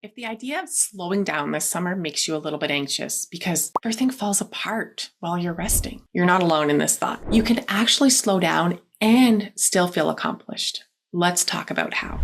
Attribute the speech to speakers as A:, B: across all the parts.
A: If the idea of slowing down this summer makes you a little bit anxious because everything falls apart while you're resting, you're not alone in this thought. You can actually slow down and still feel accomplished. Let's talk about how.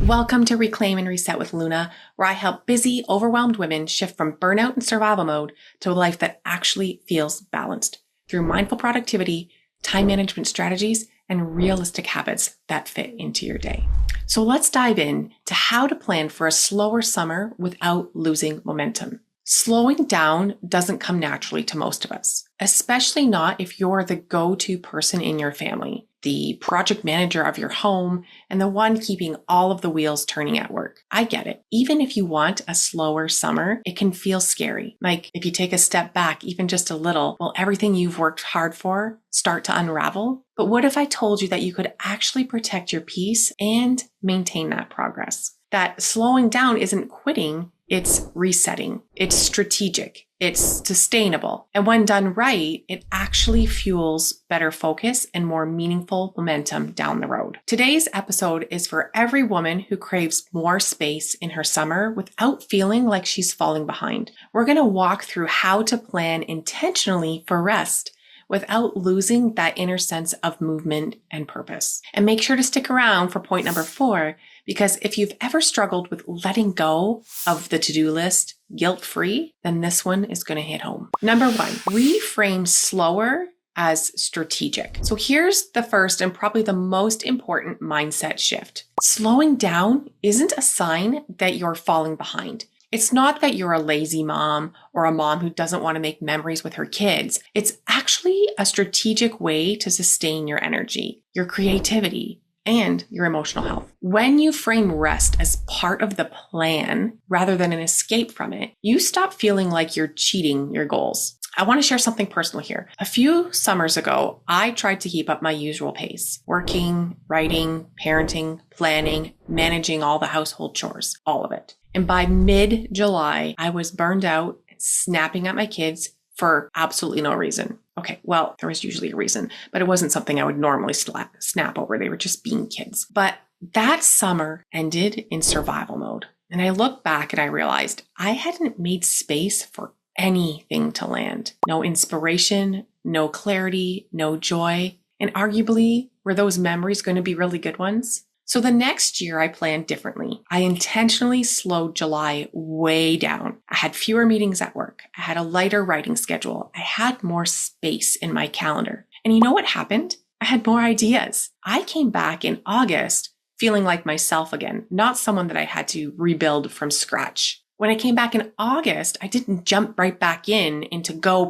A: Welcome to Reclaim and Reset with Luna, where I help busy, overwhelmed women shift from burnout and survival mode to a life that actually feels balanced through mindful productivity, time management strategies, and realistic habits that fit into your day. So let's dive in to how to plan for a slower summer without losing momentum. Slowing down doesn't come naturally to most of us, especially not if you're the go-to person in your family, the project manager of your home, and the one keeping all of the wheels turning at work. I get it. Even if you want a slower summer, it can feel scary. Like if you take a step back, even just a little, will everything you've worked hard for start to unravel? But what if I told you that you could actually protect your peace and maintain that progress? That slowing down isn't quitting, it's resetting. It's strategic. It's sustainable. And when done right, it actually fuels better focus and more meaningful momentum down the road. Today's episode is for every woman who craves more space in her summer without feeling like she's falling behind. We're going to walk through how to plan intentionally for rest without losing that inner sense of movement and purpose. And make sure to stick around for point number 4, because if you've ever struggled with letting go of the to-do list guilt-free, then this one is going to hit home. Number 1, reframe slower as strategic. So here's the first and probably the most important mindset shift. Slowing down isn't a sign that you're falling behind. It's not that you're a lazy mom or a mom who doesn't want to make memories with her kids. It's actually a strategic way to sustain your energy, your creativity, and your emotional health. When you frame rest as part of the plan rather than an escape from it, you stop feeling like you're cheating your goals. I want to share something personal here. A few summers ago, I tried to keep up my usual pace, working, writing, parenting, planning, managing all the household chores, all of it. And by mid-July, I was burned out, snapping at my kids for absolutely no reason. Okay, well, there was usually a reason, but it wasn't something I would normally snap over. They were just being kids. But that summer ended in survival mode. And I look back and I realized I hadn't made space for anything to land. No inspiration, no clarity, no joy. And arguably, were those memories going to be really good ones? So the next year I planned differently. I intentionally slowed July way down. I had fewer meetings at work. I had a lighter writing schedule. I had more space in my calendar. And you know what happened? I had more ideas. I came back in August feeling like myself again, not someone that I had to rebuild from scratch. When I came back in August, I didn't jump right back into go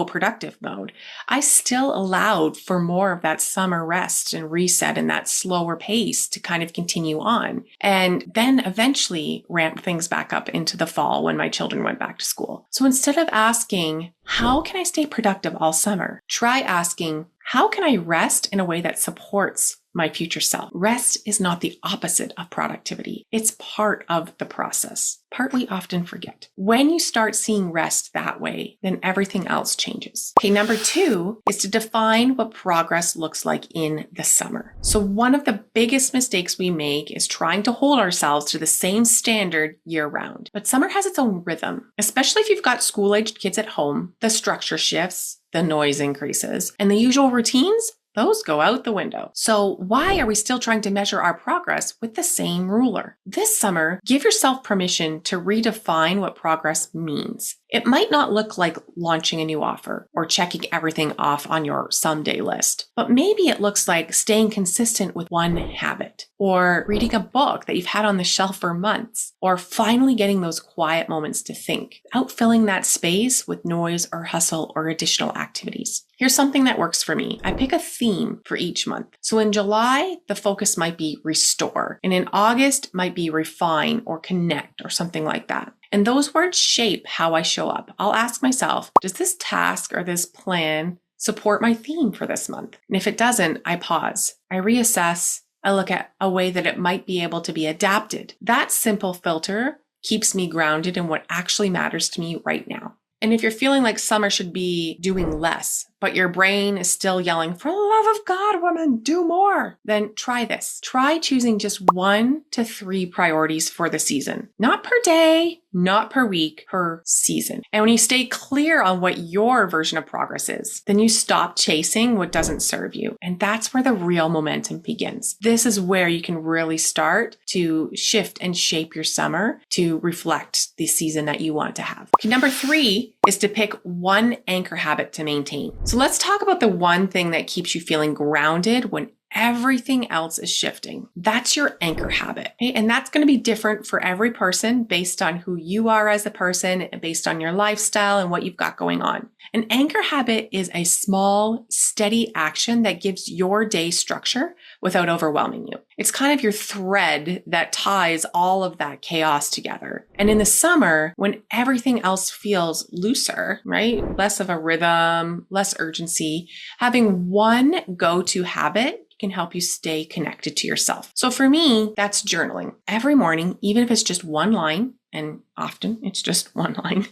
A: productive mode. I still allowed for more of that summer rest and reset and that slower pace to kind of continue on. And then eventually ramp things back up into the fall when my children went back to school. So instead of asking, how can I stay productive all summer? Try asking, how can I rest in a way that supports my future self? Rest is not the opposite of productivity. It's part of the process, part we often forget. When you start seeing rest that way, then everything else changes. Okay, number 2 is to define what progress looks like in the summer. So one of the biggest mistakes we make is trying to hold ourselves to the same standard year round. But summer has its own rhythm, especially if you've got school-aged kids at home. The structure shifts, the noise increases, and the usual routines, those go out the window. So why are we still trying to measure our progress with the same ruler? This summer, give yourself permission to redefine what progress means. It might not look like launching a new offer or checking everything off on your someday list, but maybe it looks like staying consistent with one habit, or reading a book that you've had on the shelf for months, or finally getting those quiet moments to think, without filling that space with noise or hustle or additional activities. Here's something that works for me. I pick a theme for each month. So in July, the focus might be restore, and in August might be refine or connect or something like that. And those words shape how I show up. I'll ask myself, does this task or this plan support my theme for this month? And if it doesn't, I pause. I reassess. I look at a way that it might be able to be adapted. That simple filter keeps me grounded in what actually matters to me right now. And if you're feeling like summer should be doing less, but your brain is still yelling, for the love of God, woman, do more, then try this. Try choosing just 1 to 3 priorities for the season. Not per day, not per week, per season. And when you stay clear on what your version of progress is, then you stop chasing what doesn't serve you. And that's where the real momentum begins. This is where you can really start to shift and shape your summer to reflect the season that you want to have. Okay, number 3 is to pick one anchor habit to maintain. So let's talk about the one thing that keeps you feeling grounded when everything else is shifting. That's your anchor habit. Okay? And that's going to be different for every person based on who you are as a person and based on your lifestyle and what you've got going on. An anchor habit is a small, steady action that gives your day structure without overwhelming you. It's kind of your thread that ties all of that chaos together. And in the summer, when everything else feels looser, right? Less of a rhythm, less urgency, having one go-to habit can help you stay connected to yourself. So for me, that's journaling. Every morning, even if it's just one line, and often it's just one line,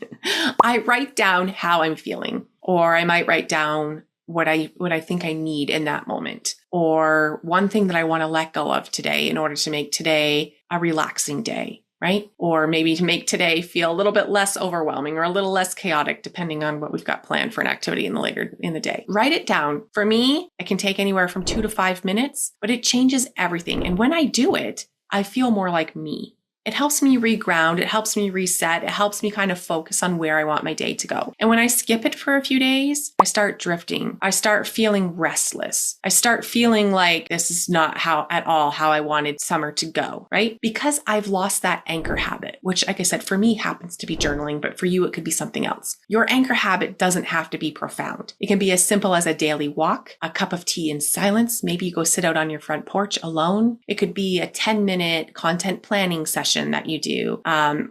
A: I write down how I'm feeling, or I might write down what I think I need in that moment, or one thing that I want to let go of today in order to make today a relaxing day, right? Or maybe to make today feel a little bit less overwhelming or a little less chaotic, depending on what we've got planned for an activity later in the day. Write it down. For me, it can take anywhere from 2 to 5 minutes, but it changes everything. And when I do it, I feel more like me. It helps me reground. It helps me reset. It helps me kind of focus on where I want my day to go. And when I skip it for a few days, I start drifting. I start feeling restless. I start feeling like this is not at all how I wanted summer to go, right? Because I've lost that anchor habit, which, like I said, for me happens to be journaling, but for you, it could be something else. Your anchor habit doesn't have to be profound. It can be as simple as a daily walk, a cup of tea in silence. Maybe you go sit out on your front porch alone. It could be a 10-minute content planning session that you do,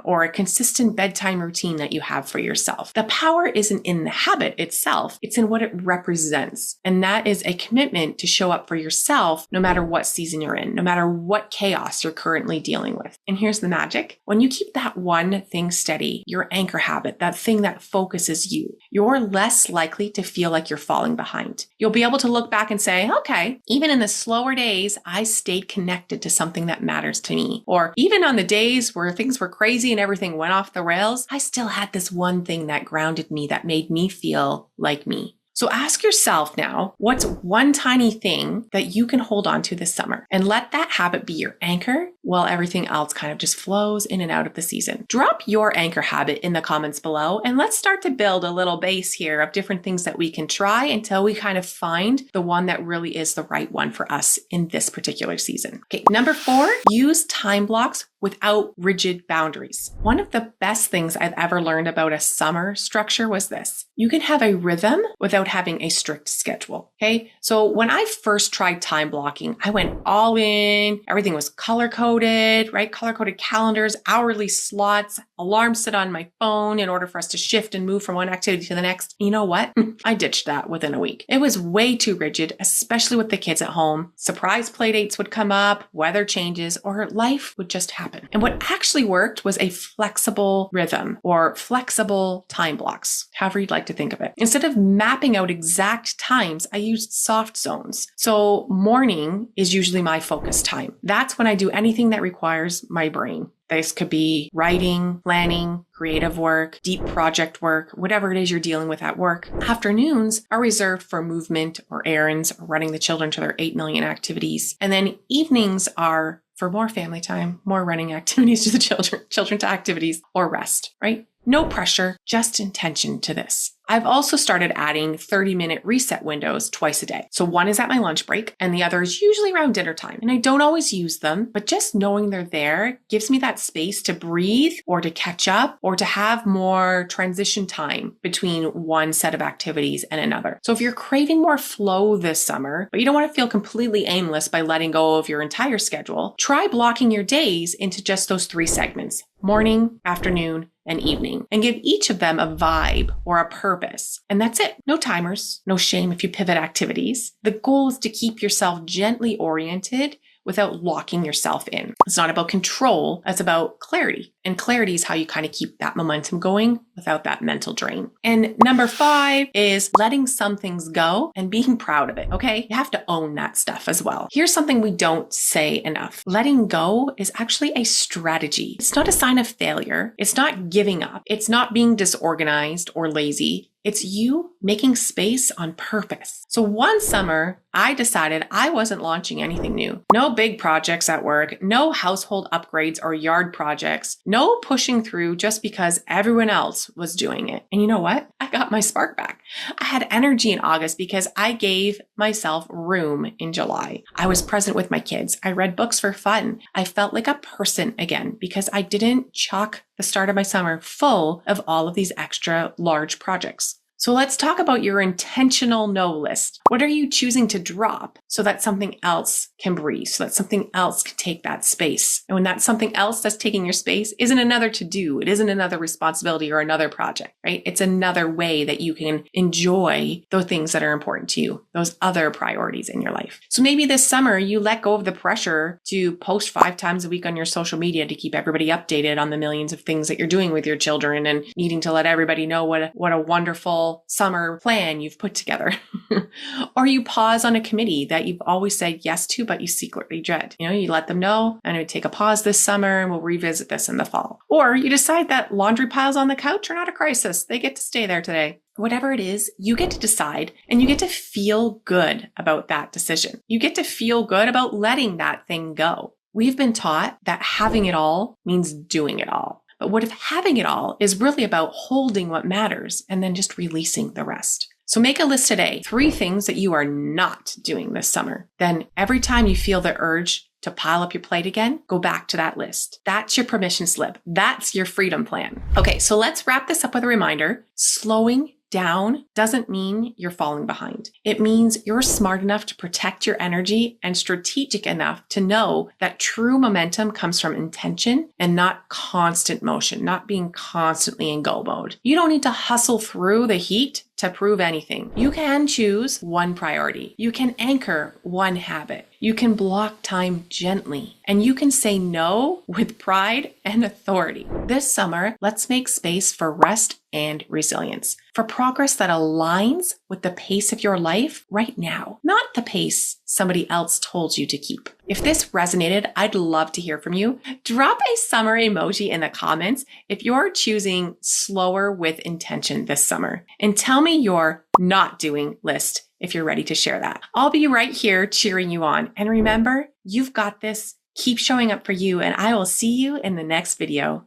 A: or a consistent bedtime routine that you have for yourself. The power isn't in the habit itself, it's in what it represents. And that is a commitment to show up for yourself no matter what season you're in, no matter what chaos you're currently dealing with. And here's the magic. When you keep that one thing steady, your anchor habit, that thing that focuses you, you're less likely to feel like you're falling behind. You'll be able to look back and say, okay, even in the slower days, I stayed connected to something that matters to me. Or even on the days where things were crazy and everything went off the rails, I still had this one thing that grounded me, that made me feel like me. So ask yourself now, what's one tiny thing that you can hold on to this summer? And let that habit be your anchor while everything else kind of just flows in and out of the season. Drop your anchor habit in the comments below, and let's start to build a little base here of different things that we can try until we kind of find the one that really is the right one for us in this particular season. Okay, number 4, use time blocks without rigid boundaries. One of the best things I've ever learned about a summer structure was this. You can have a rhythm without having a strict schedule. Okay. So when I first tried time blocking, I went all in. Everything was color coded, right? Color coded calendars, hourly slots, alarms set on my phone in order for us to shift and move from one activity to the next. You know what? I ditched that within a week. It was way too rigid, especially with the kids at home. Surprise play dates would come up, weather changes, or life would just happen. And what actually worked was a flexible rhythm or flexible time blocks, however you'd like to think of it. Instead of mapping out exact times, I used soft zones. So morning is usually my focus time. That's when I do anything that requires my brain. This could be writing, planning, creative work, deep project work, whatever it is you're dealing with at work. Afternoons are reserved for movement or errands or running the children to their 8 million activities. And then evenings are for more family time, more running activities to the children to activities, or rest, right? No pressure, just intention to this. I've also started adding 30-minute reset windows twice a day. So one is at my lunch break and the other is usually around dinner time. And I don't always use them, but just knowing they're there gives me that space to breathe or to catch up or to have more transition time between one set of activities and another. So if you're craving more flow this summer, but you don't want to feel completely aimless by letting go of your entire schedule, try blocking your days into just those 3 segments: morning, afternoon, and evening, and give each of them a vibe or a purpose. And that's it. No timers, no shame if you pivot activities. The goal is to keep yourself gently oriented without locking yourself in. It's not about control, it's about clarity. And clarity is how you kind of keep that momentum going without that mental drain. And number 5 is letting some things go and being proud of it, okay? You have to own that stuff as well. Here's something we don't say enough. Letting go is actually a strategy. It's not a sign of failure. It's not giving up. It's not being disorganized or lazy. It's you making space on purpose. So one summer, I decided I wasn't launching anything new. No big projects at work, no household upgrades or yard projects, no pushing through just because everyone else was doing it. And you know what? I got my spark back. I had energy in August because I gave myself room in July. I was present with my kids. I read books for fun. I felt like a person again because I didn't chock the start of my summer full of all of these extra large projects. So let's talk about your intentional no list. What are you choosing to drop so that something else can breathe, so that something else can take that space? And when that something else that's taking your space isn't another to-do, it isn't another responsibility or another project, right? It's another way that you can enjoy those things that are important to you, those other priorities in your life. So maybe this summer you let go of the pressure to post 5 times a week on your social media to keep everybody updated on the millions of things that you're doing with your children and needing to let everybody know what a wonderful summer plan you've put together. Or you pause on a committee that you've always said yes to, but you secretly dread. You let them know, I'm going to take a pause this summer and we'll revisit this in the fall. Or you decide that laundry piles on the couch are not a crisis. They get to stay there today. Whatever it is, you get to decide and you get to feel good about that decision. You get to feel good about letting that thing go. We've been taught that having it all means doing it all. But what if having it all is really about holding what matters and then just releasing the rest? So make a list today, 3 things that you are not doing this summer. Then every time you feel the urge to pile up your plate again, go back to that list. That's your permission slip. That's your freedom plan. Okay, so let's wrap this up with a reminder. Slowing down doesn't mean you're falling behind. It means you're smart enough to protect your energy and strategic enough to know that true momentum comes from intention and not constant motion, not being constantly in go mode. You don't need to hustle through the heat to prove anything. You can choose one priority. You can anchor one habit. You can block time gently, and you can say no with pride and authority. This summer, let's make space for rest and resilience, for progress that aligns with the pace of your life right now, not the pace somebody else told you to keep. If this resonated, I'd love to hear from you. Drop a summer emoji in the comments if you're choosing slower with intention this summer, and tell me your not doing list if you're ready to share that. I'll be right here cheering you on. And remember, you've got this. Keep showing up for you, and I will see you in the next video.